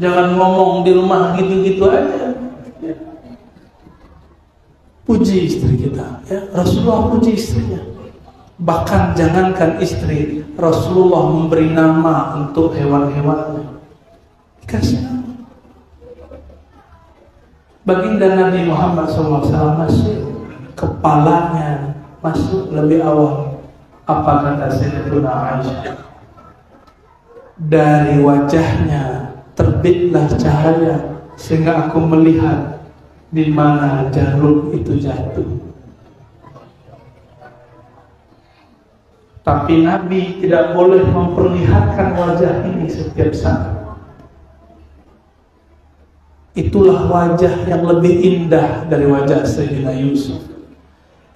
Jangan ngomong di rumah gitu-gitu aja. puji istri kita, ya. Rasulullah puji istrinya. Bahkan jangankan istri, Rasulullah memberi nama untuk hewan-hewannya. Dikasih nama. Baginda Nabi Muhammad SAW masuk, kepalanya masuk lebih awal. Apa kata Sayyidatuna Aisyah? Dari wajahnya terbitlah cahaya sehingga aku melihat di mana jarum itu jatuh. Tapi Nabi tidak boleh memperlihatkan wajah ini setiap saat. Itulah wajah yang lebih indah dari wajah Sayyidina Yusuf.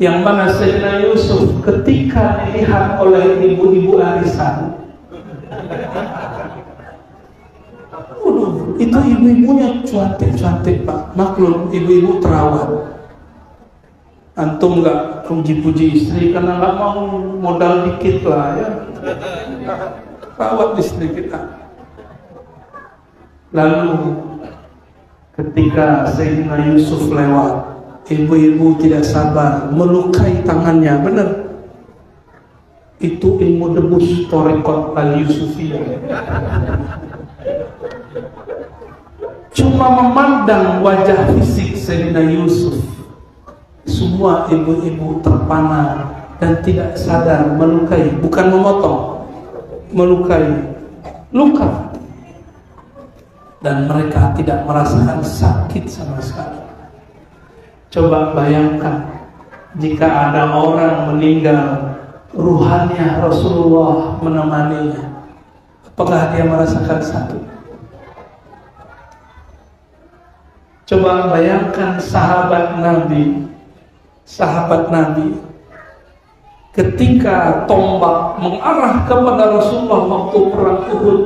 Yang mana Sayyidina Yusuf ketika dilihat oleh ibu-ibu arisan, itu ibu-ibunya cantik-cantik Pak. Maklum ibu-ibu terawat. Antum nggak puji-puji istri karena nggak mau modal dikit lah ya. Rawat istri kita. Lalu ketika Sayyidina Yusuf lewat, ibu-ibu tidak sabar melukai tangannya. Benar. Itu ilmu debus Thariqat al-Yusufiyah. Cuma memandang wajah fisik Sayyidina Yusuf, semua ibu-ibu terpana dan tidak sadar melukai, bukan memotong, melukai, luka. Dan mereka tidak merasakan sakit sama sekali. Coba bayangkan jika ada orang meninggal, ruhannya Rasulullah menemaninya, apakah dia merasakan sakit? Coba bayangkan sahabat Nabi ketika tombak mengarah kepada Rasulullah waktu perang Uhud,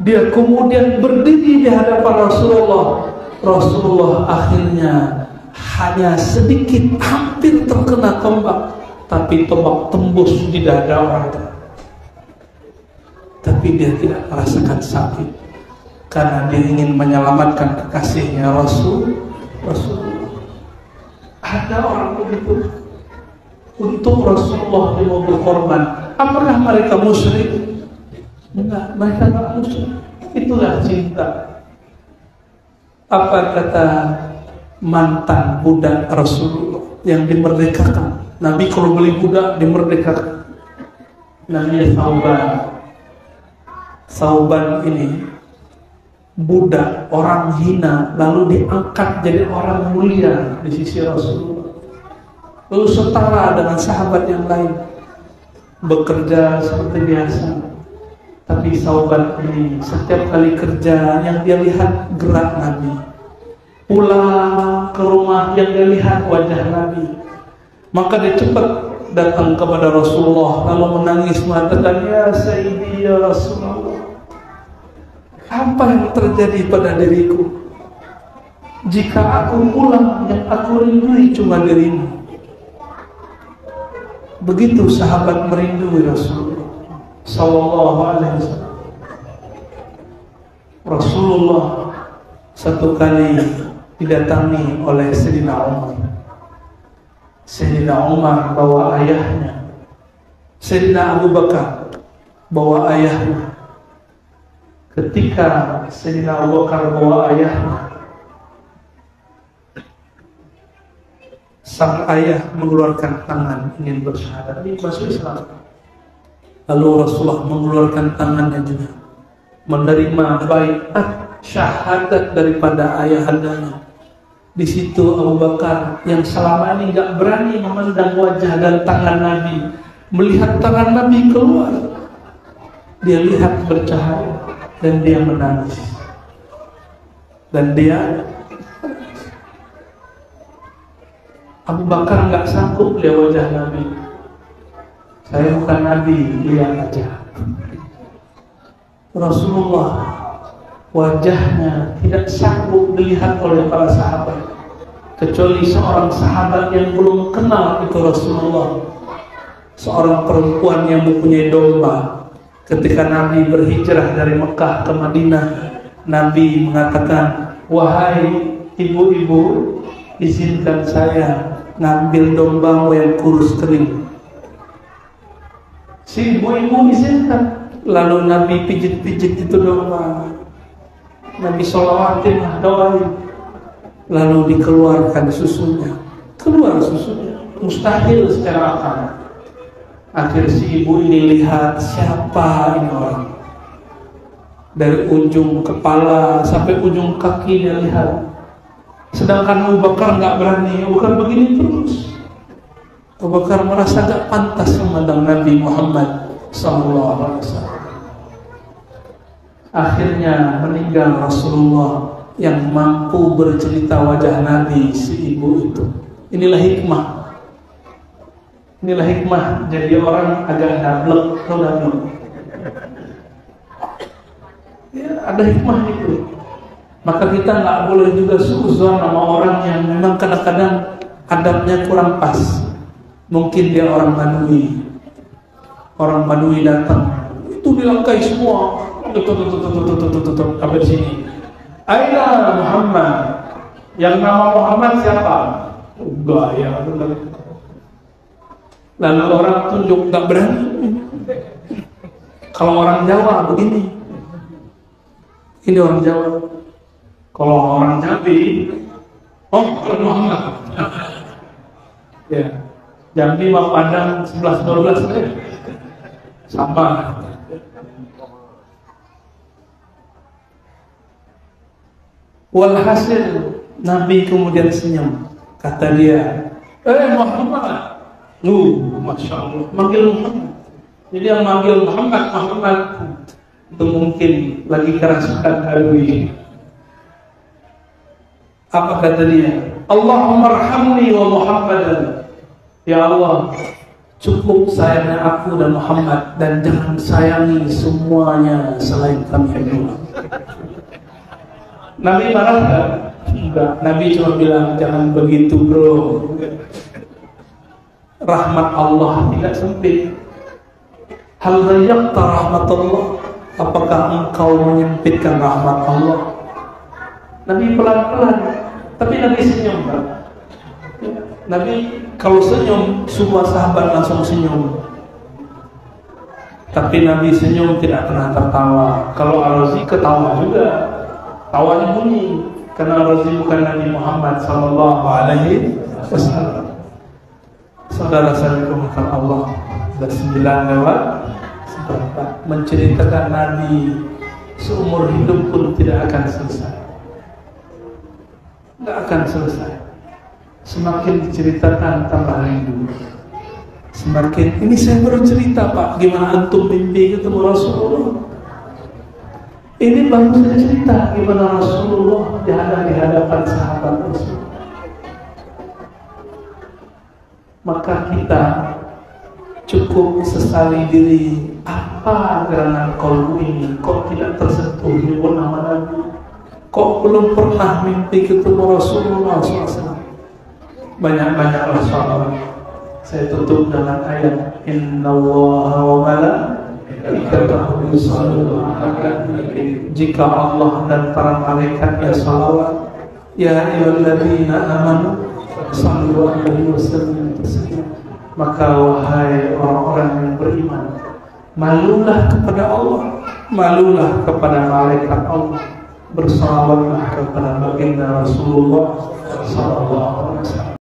dia kemudian berdiri di hadapan Rasulullah. Rasulullah akhirnya hanya sedikit hampir terkena tombak, tapi tombak tembus di dada orang itu. Tapi dia tidak merasakan sakit karena dia ingin menyelamatkan kekasihnya Rasulullah. Ada orang begitu untuk Rasulullah yang mau berkorban. Apakah mereka musyrik? Enggak, mereka tidak musyrik. Itulah cinta. Apa kata mantan budak Rasulullah yang dimerdekakan? Nabi kalau beli budak dimerdekakan. Namanya Sauban ini budak, orang hina, lalu diangkat jadi orang mulia di sisi Rasulullah. Lalu setara dengan sahabat yang lain, bekerja seperti biasa. Tapi Sauban ini setiap kali kerja yang dia lihat gerak Nabi, pulang ke rumah yang dia lihat wajah Nabi, maka dia cepat datang kepada Rasulullah lalu menangis mengatakan, ya Sayyidi ya Rasulullah, apa yang terjadi pada diriku? Jika aku pulang, yang aku rindui cuma dirimu. Begitu sahabat merindui Rasulullah Sallallahu Alaihi Wasallam. Rasulullah satu kali didatangi oleh Sayyidina Umar. Sayyidina Umar bawa ayahnya, Sayyidina Abu Bakar bawa ayahnya. Ketika Sayyidina Abu Bakar bawa ayahnya, sang ayah mengeluarkan tangan ingin bersyahadat, ini masuk Islam. Lalu Rasulullah mengeluarkan tangannya juga, menerima baiat syahadat daripada ayahandanya. Di situ Abu Bakar yang selama ini nggak berani memandang wajah dan tangan Nabi, melihat tangan Nabi keluar, dia lihat bercahaya dan dia menangis. Dan dia Abu Bakar nggak sanggup lihat wajah Nabi. Saya bukan Nabi, lihat aja. Rasulullah wajahnya tidak sanggup dilihat oleh para sahabat, kecuali seorang sahabat yang belum kenal itu Rasulullah, seorang perempuan yang mempunyai domba. Ketika Nabi berhijrah dari Mekah ke Madinah, Nabi mengatakan, wahai ibu-ibu, izinkan saya ngambil domba yang kurus kering. Si ibu-ibu izinkan, lalu Nabi pijit-pijit itu domba, Nabi sholawatin, doain, lalu dikeluarkan susunya, keluar susunya, mustahil secara akal. Akhir si ibu ini lihat, siapa ini orang, dari ujung kepala sampai ujung kaki dia lihat. Sedangkan Abu Bakar nggak berani, Abu Bakar begini terus. Abu Bakar merasa nggak pantas memandang Nabi Muhammad SAW. Akhirnya meninggal Rasulullah yang mampu bercerita wajah Nabi si ibu itu. Inilah hikmah. Inilah hikmah. Jadi orang agak dablek, tau dablek. Ya, ada hikmah itu. Maka kita nggak boleh juga suuzon sama orang yang memang kadang-kadang adabnya kurang pas. Mungkin dia orang Badui. Orang Badui datang, itu dilangkai semua. Sampai sini. Aina Muhammad. Yang nama Muhammad siapa? Gaya. Lalu orang tunjuk, nggak berani. Kalau orang Jawa begini. Ini orang Jawa. Kalau orang Jambi, Muhammad. Ya, Jambi sama Padang 11-12 sama. Walhasil Nabi kemudian senyum. Kata dia, Muhammad. Masya Allah, manggil Muhammad. Jadi yang manggil Muhammad itu mungkin lagi kerasukan Badui. Apa kata dia? Allahumma arhamni wa Muhammadan. Ya Allah, cukup sayangnya aku dan Muhammad, dan jangan sayangi semuanya selain kami berdua. Nabi marah enggak? Enggak. Nabi cuma bilang, jangan begitu bro. Rahmat Allah tidak sempit. Hal dhayyaqta rahmatullah? Apakah engkau menyempitkan rahmat Allah? Nabi pelan-pelan, tapi Nabi senyum, Pak. Nabi kalau senyum, semua sahabat langsung senyum. Tapi Nabi senyum tidak pernah tertawa. Kalau Ar-Razi ketawa juga, tawanya bunyi, karena Ar-Razi bukan Nabi Muhammad SAW. Saudara saya dimuliakan Allah, sudah 9 lewat seperempat, menceritakan Nabi seumur hidup pun tidak akan selesai. Tidak akan selesai. Semakin diceritakan tambah rindu. Semakin, ini saya baru cerita Pak, gimana antum mimpi ketemu Rasulullah. Ini baru saya cerita gimana Rasulullah di hadapan sahabat Rasul. Maka kita cukup sesali diri, apa gerangan kolbu ini kok tidak tersentuh di nama Nabi, kok belum pernah mimpi ketemu Rasulullah SAW. Banyak-banyaklah sholawat. Saya tutup dengan ayat Innallaha wa malaikatahu yusholluna 'alan nabi. Jika Allah dan para malaikatnya sholawat, ya ayyuhalladzina amanu shallu 'alaihi wasallimu taslima. Maka wahai orang-orang yang beriman, malulah kepada Allah, malulah kepada malaikat Allah, bersalawatlah kepada baginda Rasulullah SAW.